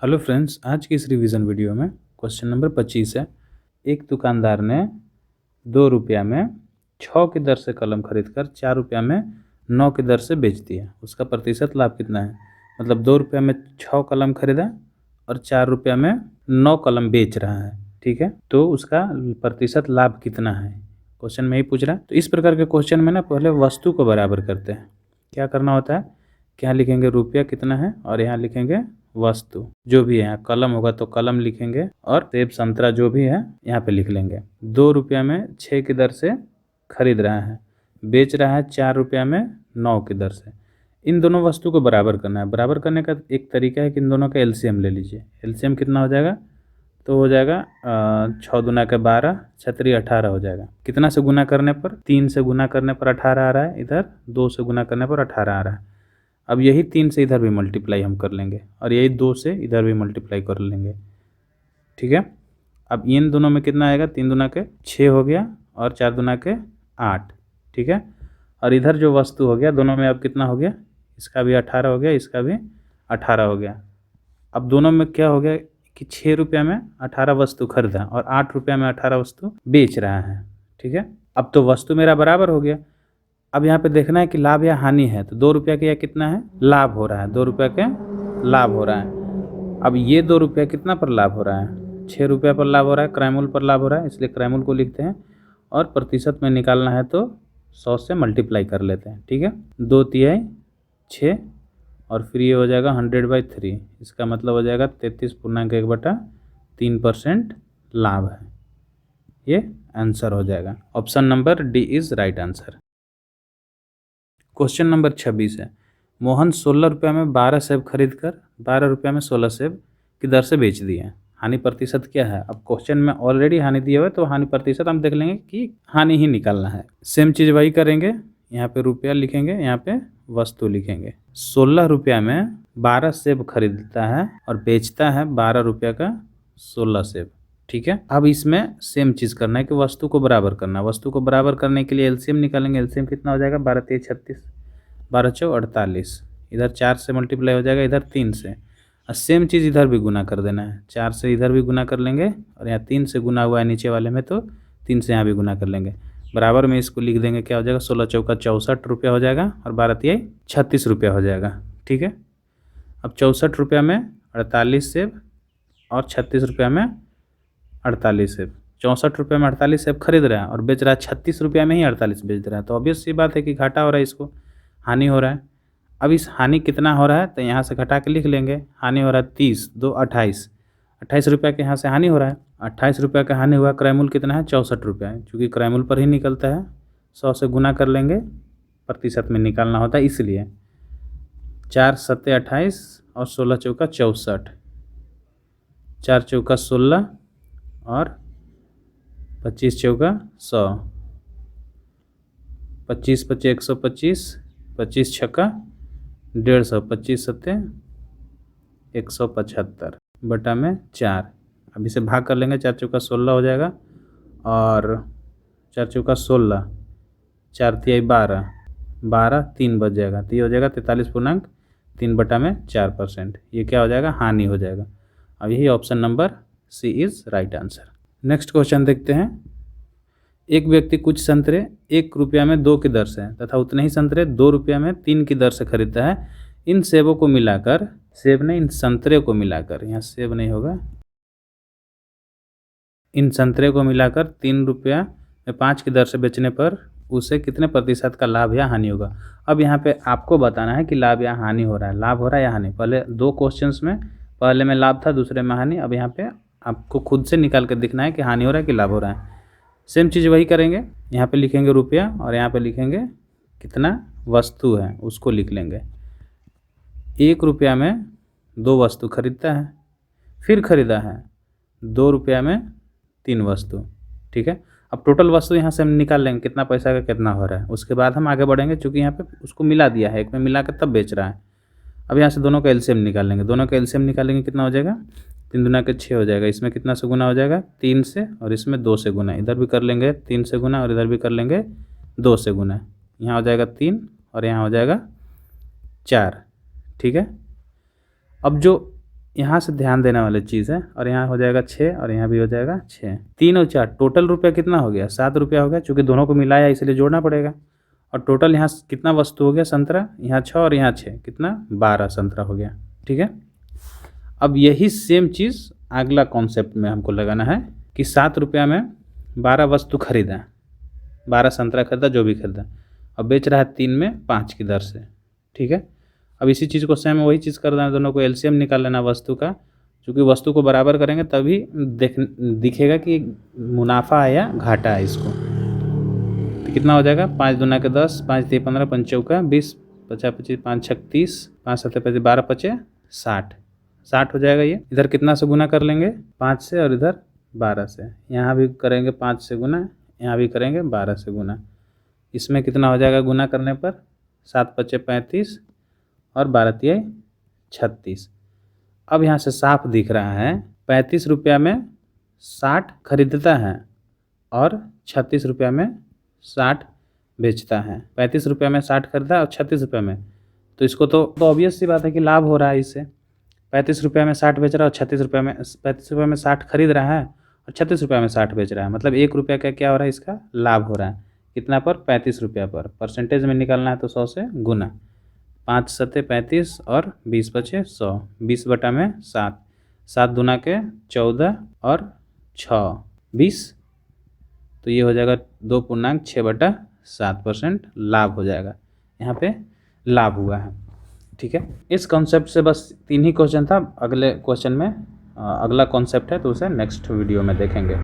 Hello friends, आज की इस रिवीजन वीडियो में क्वेश्चन नंबर 25 है। एक दुकानदार ने 2 रुपया में 6 की दर से कलम खरीदकर 4 रुपया में 9 की दर से बेच दिया। उसका प्रतिशत लाभ कितना है? मतलब 2 रुपया में 6 कलम खरीदा और 4 रुपया में 9 कलम बेच रहा है। ठीक है, तो उसका प्रतिशत लाभ कितना है, क्वेश्चन में ही पूछ रहा है। तो इस प्रकार के क्वेश्चन में ना पहले वस्तु को बराबर करते हैं। क्या करना होता है कि यहाँ लिखेंगे रुपया कितना है और यहाँ लिखेंगे वस्तु जो भी है। यहाँ कलम होगा तो कलम लिखेंगे और सेब संतरा जो भी है यहाँ पे लिख लेंगे। 2 रुपया में 6 की दर से खरीद रहा है, बेच रहा है 4 रुपया में 9 की दर से। इन दोनों वस्तु को बराबर करना है। बराबर करने का एक तरीका है कि इन दोनों का एलसीएम ले लीजिए। एलसीएम कितना हो जाएगा? तो हो जाएगा 6×2 = 12, 6×3 = 18 हो जाएगा। कितना से गुना करने पर? 3 से गुना करने पर 18 आ रहा है, इधर 2 से गुना करने पर 18 आ रहा है। अब यही 3 से इधर भी मल्टीप्लाई हम कर लेंगे और यही 2 से इधर भी मल्टीप्लाई कर लेंगे। ठीक है, अब इन दोनों में कितना आएगा? 3×2 = 6 हो गया और 4×2 = 8। ठीक है, और इधर जो वस्तु हो गया दोनों में अब कितना हो गया? इसका भी 18 हो गया, इसका भी 18 हो गया। अब दोनों में क्या हो गया कि 6 रुपया में 18 वस्तु खरीदा और 8 रुपया में 18 वस्तु बेच रहा है। ठीक है, अब तो वस्तु मेरा बराबर हो गया। अब यहाँ पे देखना है कि लाभ या हानि है। तो 2 रुपया के या कितना है? लाभ हो रहा है। 2 रुपया के लाभ हो रहा है। अब ये 2 रुपया कितना पर लाभ हो रहा है? 6 रुपया पर लाभ हो रहा है, क्रयमूल्य पर लाभ हो रहा है, इसलिए क्रयमूल्य को लिखते हैं और प्रतिशत में निकालना है तो 100 से मल्टीप्लाई कर लेते हैं। ठीक है, 2×3 = 6 और फिर ये हो जाएगा 100/3। इसका मतलब हो जाएगा 33.1/3% लाभ है। ये आंसर हो जाएगा। Option number D is right answer. Question number 26 है। मोहन 16 रुपया में 12 सेब खरीद कर 12 रुपया में 16 सेब की दर से बेच दिए। हानि प्रतिशत क्या है? अब क्वेश्चन में ऑलरेडी हानि दिया हुआ है तो हानि प्रतिशत हम देख लेंगे कि हानि ही निकालना है। सेम चीज़ वही करेंगे, यहाँ पे रुपया लिखेंगे, यहाँ पे वस्तु लिखेंगे। 16 रुपया में 12 सेब खरीदता है और बेचता है 12 रुपया का 16 सेब। ठीक है, अब इसमें सेम चीज़ करना है कि वस्तु को बराबर करना है। वस्तु को बराबर करने के लिए एलसीएम निकालेंगे। एलसीएम कितना हो जाएगा? 12×3 = 36, 12×4 = 48। इधर 4 से मल्टीप्लाई हो जाएगा, इधर 3 से। और सेम चीज़ इधर भी गुना कर देना है। 4 से इधर भी गुना कर लेंगे और यहाँ 3 से गुना हुआ है नीचे वाले में तो 3 से यहाँ भी गुना कर लेंगे। बराबर में इसको लिख देंगे। क्या हो जाएगा? 16×4 = 64 रुपया हो जाएगा और 12×3 = 36 रुपया हो जाएगा। ठीक है, अब 64 रुपया में 48 सेब और 36 रुपया में 48 सेब। 64 रुपये में 48 सेब खरीद रहा है और बेच रहा है 36 रुपया में ही 48 बेच रहा है। तो ऑब्वियस सी बात है कि घाटा हो रहा है, इसको हानि हो रहा है। अब इस हानि कितना हो रहा है तो यहाँ से घटा के लिख लेंगे। हानि हो रहा है 30, 2 = 28। 28 रुपया के यहाँ से हानि हो रहा है। 28 रुपया का हानि हुआ। क्रयमूल्य कितना है? 64 रुपया है। चूँकि क्रयमूल्य पर ही निकलता है, 100 से गुना कर लेंगे, प्रतिशत में निकालना होता है इसलिए। 4×7 = 28 और 16×4 = 64, 4×4 = 16 और 25×4 = 100, 25×5 = 125, 25×6 = 150, 25×7 = 175 बटा में 4। अब इसे भाग कर लेंगे। 4×4 = 16 हो जाएगा और 4×4 = 16, 4×3 = 12, 12 3 बच जाएगा तो ये हो जाएगा 43.3 बटा में 4%। ये क्या हो जाएगा? हानि हो जाएगा। अब यही option number C is right answer. Next question देखते हैं। एक व्यक्ति कुछ संतरे 1 रुपया में 2 की दर से तथा उतने ही संतरे 2 रुपया में 3 की दर से खरीदता है। इन सेबों को मिलाकर, सेब ने इन संतरे को मिलाकर, यहाँ सेब नहीं होगा, इन संतरे को मिलाकर 3 रुपया में 5 की दर से बेचने पर उसे कितने प्रतिशत का लाभ या हानि होगा? अब यहाँ पे आपको बताना है कि लाभ या हानि हो रहा है, लाभ हो रहा है या हानि। पहले 2 क्वेश्चंस में, पहले में लाभ था, दूसरे में हानि। अब यहाँ पे आपको खुद से निकाल कर दिखना है कि हानि हो रहा है कि लाभ हो रहा है। सेम चीज़ वही करेंगे। यहाँ पे लिखेंगे रुपया और यहाँ पे लिखेंगे कितना वस्तु है उसको लिख लेंगे। 1 रुपया में 2 वस्तु खरीदता है, फिर खरीदा है 2 रुपया में 3 वस्तु। ठीक है, अब टोटल वस्तु यहाँ से हम निकाल लेंगे कितना पैसा का कितना हो रहा है। उसके बाद हम आगे बढ़ेंगे, चूँकि यहाँ पे उसको मिला दिया है, एक में मिला कर तब बेच रहा है। अब यहाँ से दोनों का एलसीएम निकाल लेंगे। दोनों का एलसीएम निकालेंगे, कितना हो जाएगा? 3×2 = 6 हो जाएगा। इसमें कितना से गुना हो जाएगा? 3 से, और इसमें 2 से गुना। इधर भी कर लेंगे 3 से गुना और इधर भी कर लेंगे 2 से गुना। यहाँ हो जाएगा 3 और यहाँ हो जाएगा 4। ठीक है, अब जो यहाँ से ध्यान देने वाली चीज़ है। और यहाँ हो जाएगा 6 और यहाँ भी हो जाएगा 6। 3 और 4 टोटल रुपया कितना हो गया? 7 रुपया हो गया, चूँकि दोनों को मिलाया इसलिए जोड़ना पड़ेगा। और टोटल यहाँ कितना वस्तु हो गया? संतरा। यहाँ 6 और यहाँ 6 कितना? 12 संतरा हो गया। ठीक है। अब यही सेम चीज़ अगला कॉन्सेप्ट में हमको लगाना है कि 7 रुपया में 12 वस्तु खरीदा, 12 संतरा खरीदा, जो भी खरीदा, अब बेच रहा है 3 में 5 की दर से। ठीक है। अब इसी चीज़ को सेम वही चीज़ कर देना, दोनों को एलसीएम निकाल लेना वस्तु का। चूँकि वस्तु को बराबर करेंगे तभी दिखेगा कि मुनाफा है या घाटा है इसको। तो कितना हो जाएगा? 5 दूना के 10, 5 3 15, 5 चौका 20, 50 25, 5 6 30, 5 7 25, 12 5 60, 60 हो जाएगा। ये इधर कितना से गुना कर लेंगे? 5 से, और इधर 12 से। यहाँ भी करेंगे 5 से गुना, यहाँ भी करेंगे 12 से गुना। इसमें कितना हो जाएगा गुना करने पर? 7 5 35 और 12 3 36। अब यहाँ से साफ दिख रहा है 35 रुपया में 60 खरीदता है और 36 रुपया में 60 बेचता है। 35 रुपया में 60 खरीदा और 36 रुपया में, तो इसको तो ऑब्वियस सी बात है कि लाभ हो रहा है इससे। 35 रुपया में 60 बेच रहा है और 36 रुपया में, 35 रुपया में 60 खरीद रहा है और 36 रुपया में 60 बेच रहा है, मतलब 1 रुपया का क्या हो रहा है? इसका लाभ हो रहा है। कितना पर? 35 रुपया पर। परसेंटेज में निकालना है तो 100 से गुना। 5 7 35 और 20 5 100, 20 बटा में 7, 7 दूना के 14 और 6 20, तो ये हो जाएगा 2.6/7% लाभ हो जाएगा। यहाँ पे लाभ हुआ है। ठीक है। इस कॉन्सेप्ट से बस 3 ही क्वेश्चन था। अगले क्वेश्चन में अगला कॉन्सेप्ट है तो उसे नेक्स्ट वीडियो में देखेंगे।